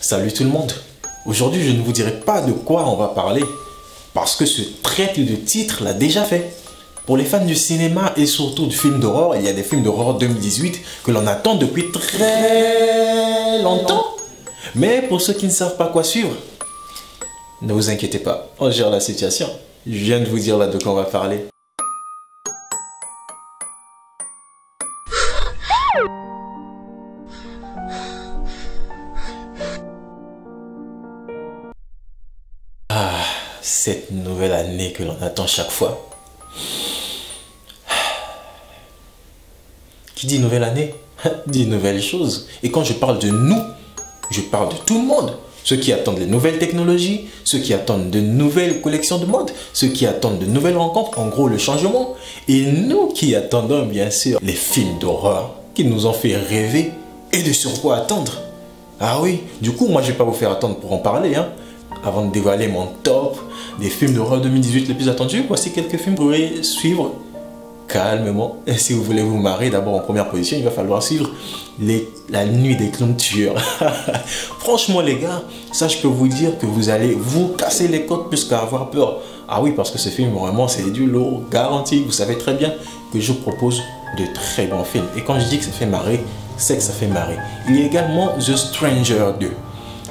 Salut tout le monde. Aujourd'hui, je ne vous dirai pas de quoi on va parler parce que ce traite de titre l'a déjà fait. Pour les fans du cinéma et surtout du film d'horreur, il y a des films d'horreur 2018 que l'on attend depuis très longtemps. Mais pour ceux qui ne savent pas quoi suivre, ne vous inquiétez pas, on gère la situation. Je viens de vous dire là de quoi on va parler. Cette nouvelle année que l'on attend chaque fois. Qui dit nouvelle année, dit nouvelles choses. Et quand je parle de nous, je parle de tout le monde. Ceux qui attendent les nouvelles technologies, ceux qui attendent de nouvelles collections de mode, ceux qui attendent de nouvelles rencontres, en gros le changement. Et nous qui attendons bien sûr les films d'horreur qui nous ont fait rêver et de sur quoi attendre. Ah oui, du coup moi je ne vais pas vous faire attendre pour en parler. Avant de dévoiler mon top des films d'horreur 2018 les plus attendus, voici quelques films que vous pourrez suivre calmement. Et si vous voulez vous marrer, d'abord en première position, il va falloir suivre La Nuit des Clowns Tueurs. Franchement les gars, ça je peux vous dire que vous allez vous casser les côtes plus qu'à avoir peur. Ah oui, parce que ce film vraiment c'est du lourd, garanti. Vous savez très bien que je propose de très bons films. Et quand je dis que ça fait marrer, c'est que ça fait marrer. Il y a également The Stranger 2.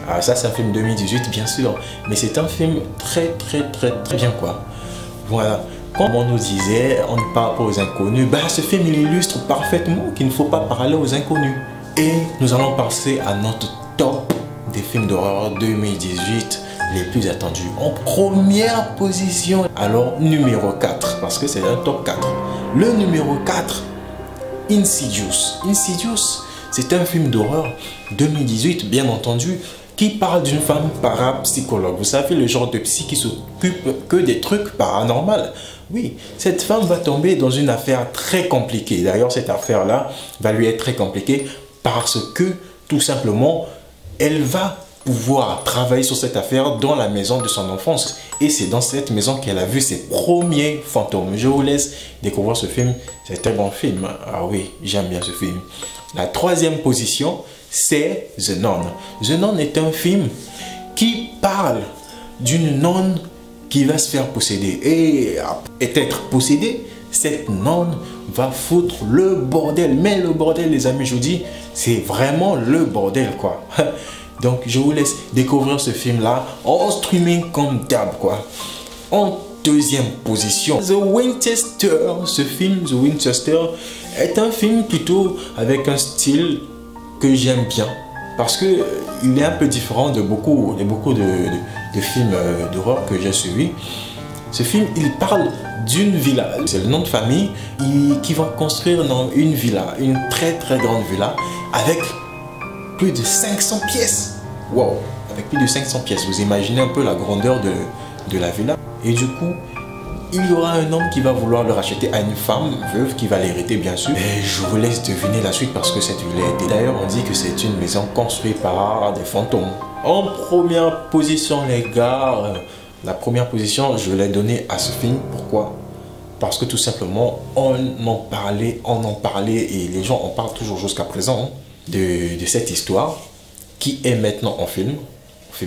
Ah, ça c'est un film 2018 bien sûr, mais c'est un film très bien quoi. Voilà, comme on nous disait, on ne parle pas aux inconnus, bah ce film il illustre parfaitement qu'il ne faut pas parler aux inconnus. Et nous allons passer à notre top des films d'horreur 2018 les plus attendus. En première position, alors numéro 4, parce que c'est un top 4. Le numéro 4, Insidious. Insidious, c'est un film d'horreur 2018 bien entendu, qui parle d'une femme parapsychologue. Vous savez, le genre de psy qui s'occupe que des trucs paranormaux. Oui, cette femme va tomber dans une affaire très compliquée. D'ailleurs, cette affaire-là va lui être très compliquée parce que, tout simplement, elle va pouvoir travailler sur cette affaire dans la maison de son enfance. Et c'est dans cette maison qu'elle a vu ses premiers fantômes. Je vous laisse découvrir ce film. C'est un bon film. Ah oui, j'aime bien ce film. La troisième position, c'est The Nun. The Nun est un film qui parle d'une nonne qui va se faire posséder. Et être possédée, cette nonne va foutre le bordel. Mais le bordel, les amis, je vous dis, c'est vraiment le bordel, quoi. Donc, je vous laisse découvrir ce film-là en streaming comme d'hab, quoi. En deuxième position, The Winchester. Ce film, The Winchester, est un film plutôt avec un style que j'aime bien parce que il est un peu différent de beaucoup de films d'horreur que j'ai suivis. Ce film, il parle d'une villa, c'est le nom de famille, qui va construire une villa, une très grande villa avec plus de 500 pièces. Wow, avec plus de 500 pièces, vous imaginez un peu la grandeur de la villa. Et du coup, il y aura un homme qui va vouloir le racheter à une femme veuve qui va l'hériter bien sûr. Et je vous laisse deviner la suite parce que cette villa est... D'ailleurs on dit que c'est une maison construite par des fantômes. En première position les gars, la première position je l'ai donnée à ce film. Pourquoi? Parce que tout simplement on en parlait et les gens en parlent toujours jusqu'à présent de cette histoire qui est maintenant en film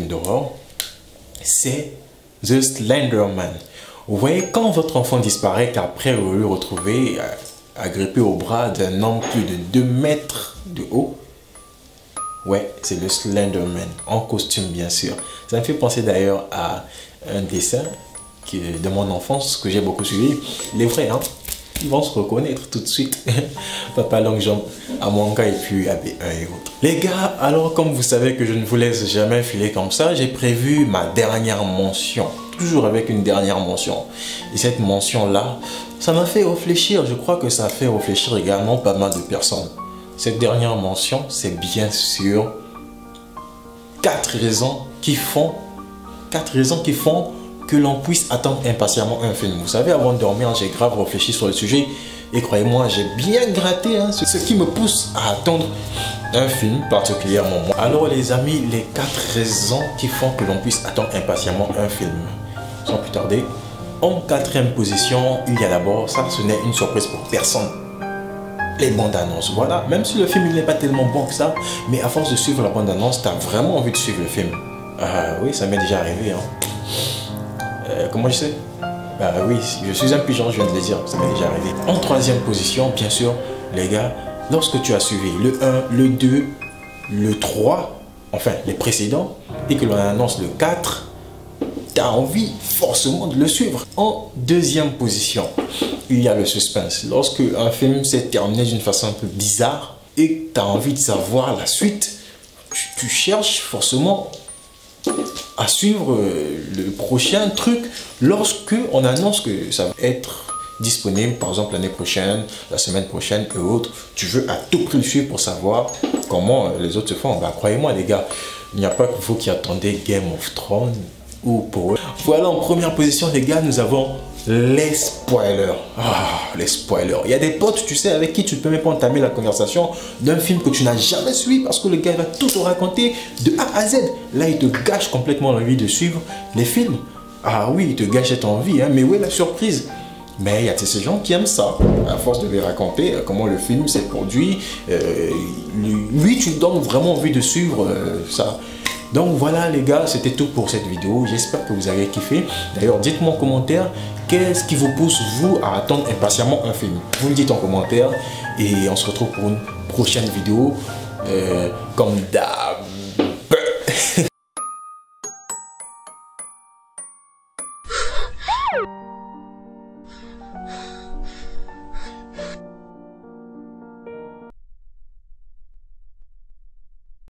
d'horreur. C'est The Slender Man. Vous voyez, quand votre enfant disparaît, qu'après vous le retrouvez agrippé au bras d'un homme plus de 2 mètres de haut, ouais, c'est le Slender Man, en costume bien sûr. Ça me fait penser d'ailleurs à un dessin de mon enfance que j'ai beaucoup suivi. Les vrais, ils vont se reconnaître tout de suite. Papa Longue Jambe, Amanga et puis AB1 et autres. Les gars, alors comme vous savez que je ne vous laisse jamais filer comme ça, j'ai prévu ma dernière mention. Toujours avec une dernière mention. Et cette mention-là, ça m'a fait réfléchir. Je crois que ça a fait réfléchir également pas mal de personnes. Cette dernière mention, c'est bien sûr 4 raisons qui font que l'on puisse attendre impatiemment un film. Vous savez, avant de dormir, j'ai grave réfléchi sur le sujet. Et croyez-moi, j'ai bien gratté ce qui me pousse à attendre un film particulièrement. Alors les amis, les 4 raisons qui font que l'on puisse attendre impatiemment un film. Sans plus tarder, en 4e position, il y a d'abord, ça ce n'est une surprise pour personne. les bandes annonces. Voilà, même si le film n'est pas tellement bon que ça, mais à force de suivre la bande annonce, tu as vraiment envie de suivre le film. Oui, ça m'est déjà arrivé. Comment je sais? Oui, je suis un pigeon, je viens de le dire, ça m'est déjà arrivé. En troisième position, bien sûr, les gars, lorsque tu as suivi le 1, le 2, le 3, enfin les précédents, et que l'on annonce le 4, tu as envie forcément de le suivre. En deuxième position, il y a le suspense. Lorsque un film s'est terminé d'une façon un peu bizarre et que tu as envie de savoir la suite, tu cherches forcément à suivre le prochain truc lorsque on annonce que ça va être disponible, par exemple l'année prochaine, la semaine prochaine et autres. Tu veux à tout prix le suivre pour savoir comment les autres se font. Bah, croyez-moi les gars, il n'y a pas que vous qui attendez Game of Thrones ou pour eux. Voilà, en première position les gars, nous avons les spoilers. Les spoilers. Il y a des potes, tu sais, avec qui tu ne peux même pas entamer la conversation d'un film que tu n'as jamais suivi parce que le gars va tout te raconter de A à Z. Là, il te gâche complètement l'envie de suivre les films. Ah oui, il te gâche cette envie, hein, mais où est la surprise? Mais il y a ces gens qui aiment ça, à force de lui raconter comment le film s'est produit. Lui, tu donnes vraiment envie de suivre ça. Donc voilà les gars, c'était tout pour cette vidéo. J'espère que vous avez kiffé. D'ailleurs, dites-moi en commentaire, qu'est-ce qui vous pousse vous à attendre impatiemment un film? Vous me dites en commentaire et on se retrouve pour une prochaine vidéo. Comme d'hab.